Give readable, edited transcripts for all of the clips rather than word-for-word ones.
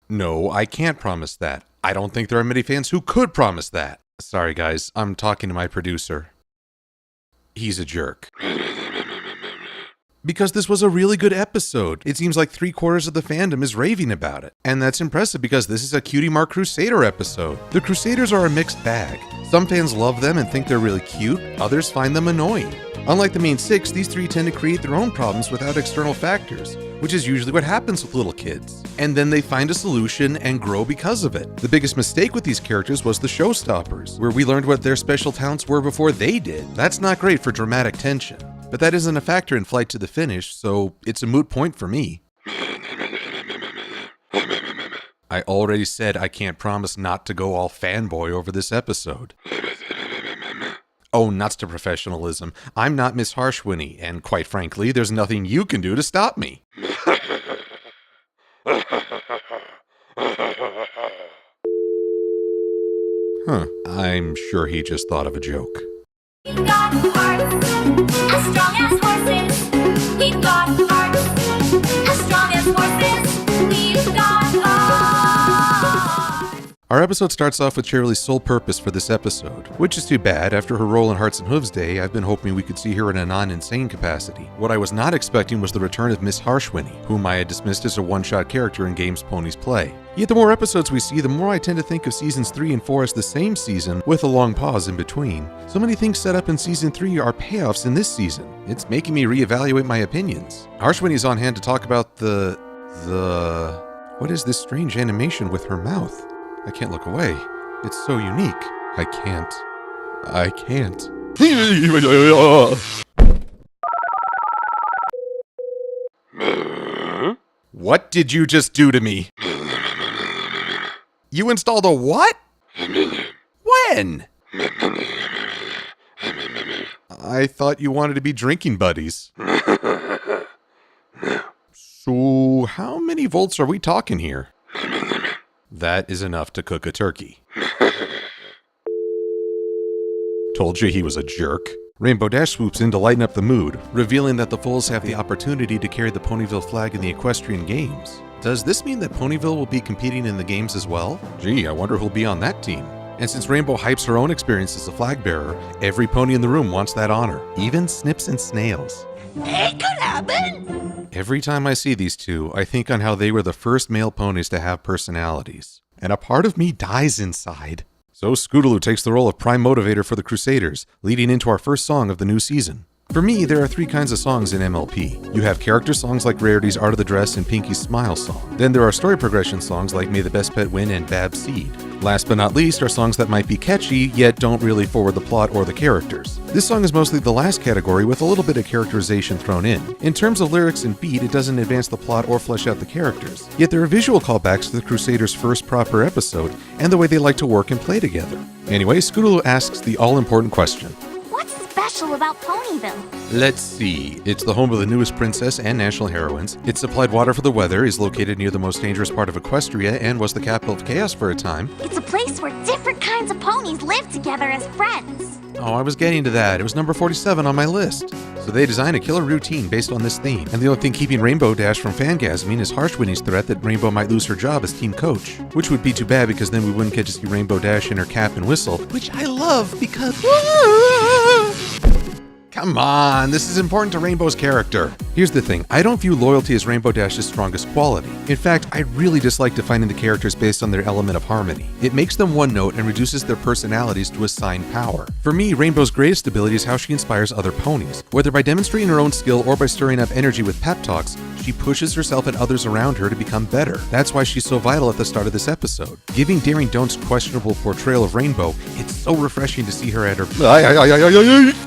No, I can't promise that. I don't think there are many fans who could promise that. Sorry guys, I'm talking to my producer. He's a jerk. Because this was a really good episode. It seems like 3/4 of the fandom is raving about it. And that's impressive because this is a Cutie Mark Crusader episode. The Crusaders are a mixed bag. Some fans love them and think they're really cute, others find them annoying. Unlike the main 6, these 3 tend to create their own problems without external factors, which is usually what happens with little kids. And then they find a solution and grow because of it. The biggest mistake with these characters was the showstoppers, where we learned what their special talents were before they did. That's not great for dramatic tension. But that isn't a factor in Flight to the Finish, so it's a moot point for me. I already said I can't promise not to go all fanboy over this episode. Oh, nuts to professionalism. I'm not Miss Harshwinny, and quite frankly, there's nothing you can do to stop me. I'm sure he just thought of a joke. We've got hearts as strong as horses. We've got hearts as strong as horses. We've got hearts. Our episode starts off with Cheerily's sole purpose for this episode, which is too bad. After her role in Hearts and Hooves Day, I've been hoping we could see her in a non-insane capacity. What I was not expecting was the return of Miss Harshwinny, whom I had dismissed as a one-shot character in games ponies play. Yet the more episodes we see, the more I tend to think of seasons 3 and 4 as the same season, with a long pause in between. So many things set up in season 3 are payoffs in this season. It's making me reevaluate my opinions. Harshwinny's on hand to talk about what is this strange animation with her mouth? I can't look away. It's so unique. I can't. What did you just do to me? You installed a what? When? I thought you wanted to be drinking buddies. So, how many volts are we talking here? That is enough to cook a turkey. Told you he was a jerk. Rainbow Dash swoops in to lighten up the mood, revealing that the foals have the opportunity to carry the Ponyville flag in the equestrian games. Does this mean that Ponyville will be competing in the games as well? Gee, I wonder who'll be on that team. And since Rainbow hypes her own experience as a flag bearer, every pony in the room wants that honor. Even Snips and Snails. It could happen. Every time I see these two, I think on how they were the first male ponies to have personalities. And a part of me dies inside. So Scootaloo takes the role of prime motivator for the Crusaders, leading into our first song of the new season. For me, there are 3 kinds of songs in MLP. You have character songs like Rarity's Art of the Dress and Pinky's Smile song. Then there are story progression songs like May the Best Pet Win and Bab's Seed. Last but not least are songs that might be catchy, yet don't really forward the plot or the characters. This song is mostly the last category with a little bit of characterization thrown in. In terms of lyrics and beat, it doesn't advance the plot or flesh out the characters. Yet there are visual callbacks to the Crusaders' first proper episode and the way they like to work and play together. Anyway, Scootaloo asks the all-important question. What's special about Ponyville? Let's see. It's the home of the newest princess and national heroines. It supplied water for the weather, is located near the most dangerous part of Equestria, and was the capital of chaos for a time. It's a place where different kinds of ponies live together as friends. Oh, I was getting to that. It was number 47 on my list. So they designed a killer routine based on this theme. And the only thing keeping Rainbow Dash from fangasming is Harshwinny's threat that Rainbow might lose her job as team coach. Which would be too bad because then we wouldn't get to see Rainbow Dash in her cap and whistle, which I love because... Come on, this is important to Rainbow's character. Here's the thing, I don't view loyalty as Rainbow Dash's strongest quality. In fact, I really dislike defining the characters based on their element of harmony. It makes them one note and reduces their personalities to assigned power. For me, Rainbow's greatest ability is how she inspires other ponies. Whether by demonstrating her own skill or by stirring up energy with pep talks, she pushes herself and others around her to become better. That's why she's so vital at the start of this episode. Giving Daring Don't's questionable portrayal of Rainbow, it's so refreshing to see her at her...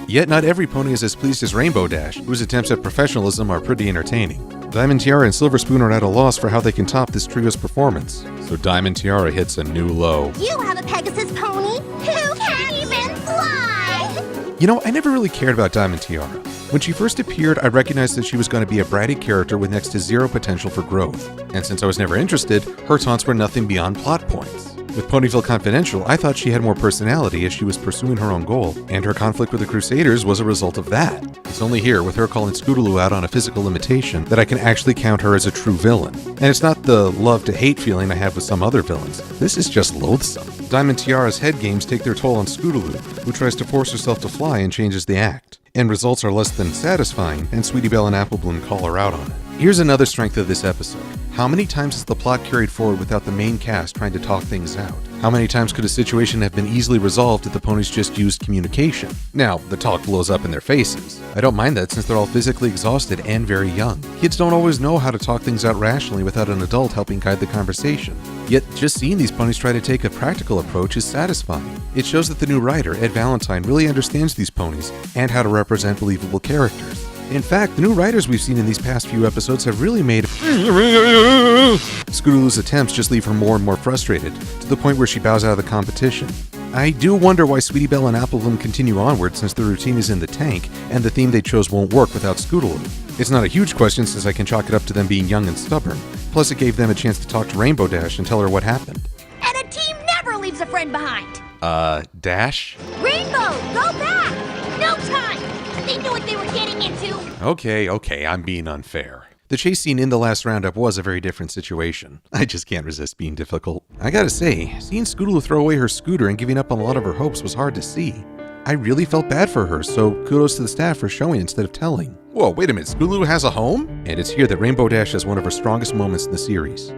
Yet not every pony is as pleased as Rainbow Dash, whose attempts at professionalism are pretty entertaining. Diamond Tiara and Silver Spoon are at a loss for how they can top this trio's performance. So Diamond Tiara hits a new low. You have a Pegasus pony who can't even fly! You know, I never really cared about Diamond Tiara. When she first appeared, I recognized that she was going to be a bratty character with next to zero potential for growth. And since I was never interested, her taunts were nothing beyond plot points. With Ponyville Confidential, I thought she had more personality as she was pursuing her own goal, and her conflict with the Crusaders was a result of that. It's only here, with her calling Scootaloo out on a physical limitation, that I can actually count her as a true villain. And it's not the love-to-hate feeling I have with some other villains. This is just loathsome. Diamond Tiara's head games take their toll on Scootaloo, who tries to force herself to fly and changes the act. End results are less than satisfying, and Sweetie Belle and Apple Bloom call her out on it. Here's another strength of this episode. How many times is the plot carried forward without the main cast trying to talk things out? How many times could a situation have been easily resolved if the ponies just used communication? Now, the talk blows up in their faces. I don't mind that since they're all physically exhausted and very young. Kids don't always know how to talk things out rationally without an adult helping guide the conversation. Yet, just seeing these ponies try to take a practical approach is satisfying. It shows that the new writer, Ed Valentine, really understands these ponies and how to represent believable characters. In fact, the new writers we've seen in these past few episodes have really made Scootaloo's attempts just leave her more and more frustrated, to the point where she bows out of the competition. I do wonder why Sweetie Belle and Apple Bloom continue onward since the routine is in the tank, and the theme they chose won't work without Scootaloo. It's not a huge question since I can chalk it up to them being young and stubborn, plus it gave them a chance to talk to Rainbow Dash and tell her what happened. And a team never leaves a friend behind. Dash? Rainbow, go back! No time! They knew what they were getting into. Okay, I'm being unfair. The chase scene in the last roundup was a very different situation. I just can't resist being difficult. I gotta say, seeing Scootaloo throw away her scooter and giving up on a lot of her hopes was hard to see. I really felt bad for her, so kudos to the staff for showing instead of telling. Whoa, wait a minute, Scootaloo has a home? And it's here that Rainbow Dash has one of her strongest moments in the series.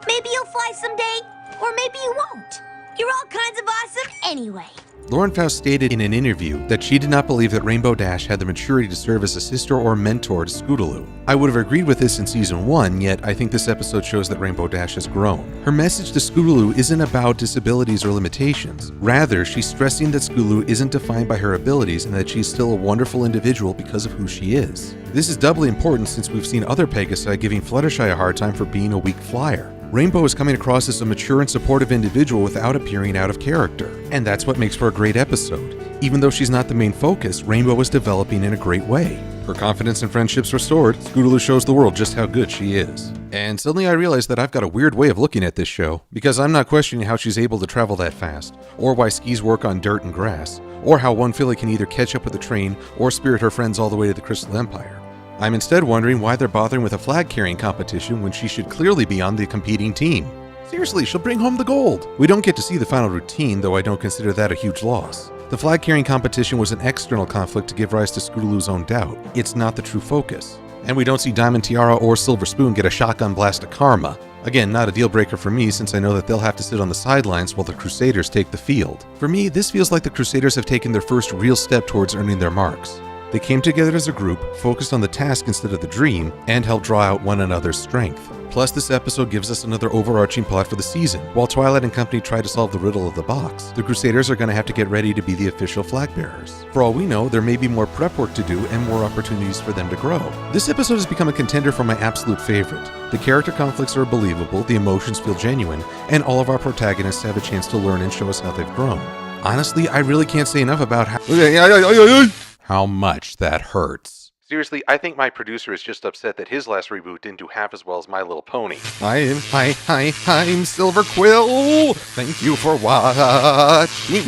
Maybe you'll fly someday, or maybe you won't. You're all kinds of awesome anyway. Lauren Faust stated in an interview that she did not believe that Rainbow Dash had the maturity to serve as a sister or mentor to Scootaloo. I would have agreed with this in Season 1, yet I think this episode shows that Rainbow Dash has grown. Her message to Scootaloo isn't about disabilities or limitations. Rather, she's stressing that Scootaloo isn't defined by her abilities and that she's still a wonderful individual because of who she is. This is doubly important since we've seen other Pegasi giving Fluttershy a hard time for being a weak flyer. Rainbow is coming across as a mature and supportive individual without appearing out of character. And that's what makes for a great episode. Even though she's not the main focus, Rainbow is developing in a great way. Her confidence and friendships restored, Scootaloo shows the world just how good she is. And suddenly I realize that I've got a weird way of looking at this show, because I'm not questioning how she's able to travel that fast, or why skis work on dirt and grass, or how one filly can either catch up with a train or spirit her friends all the way to the Crystal Empire. I'm instead wondering why they're bothering with a flag-carrying competition when she should clearly be on the competing team. Seriously, she'll bring home the gold! We don't get to see the final routine, though I don't consider that a huge loss. The flag-carrying competition was an external conflict to give rise to Scootaloo's own doubt. It's not the true focus. And we don't see Diamond Tiara or Silver Spoon get a shotgun blast of karma. Again, not a deal breaker for me since I know that they'll have to sit on the sidelines while the Crusaders take the field. For me, this feels like the Crusaders have taken their first real step towards earning their marks. They came together as a group, focused on the task instead of the dream, and helped draw out one another's strength. Plus, this episode gives us another overarching plot for the season. While Twilight and company try to solve the riddle of the box, the Crusaders are going to have to get ready to be the official flag bearers. For all we know, there may be more prep work to do and more opportunities for them to grow. This episode has become a contender for my absolute favorite. The character conflicts are believable, the emotions feel genuine, and all of our protagonists have a chance to learn and show us how they've grown. Honestly, I really can't say enough about how much that hurts. Seriously, I think my producer is just upset that his last reboot didn't do half as well as My Little Pony. I'm Silver-Quill. Thank you for watching.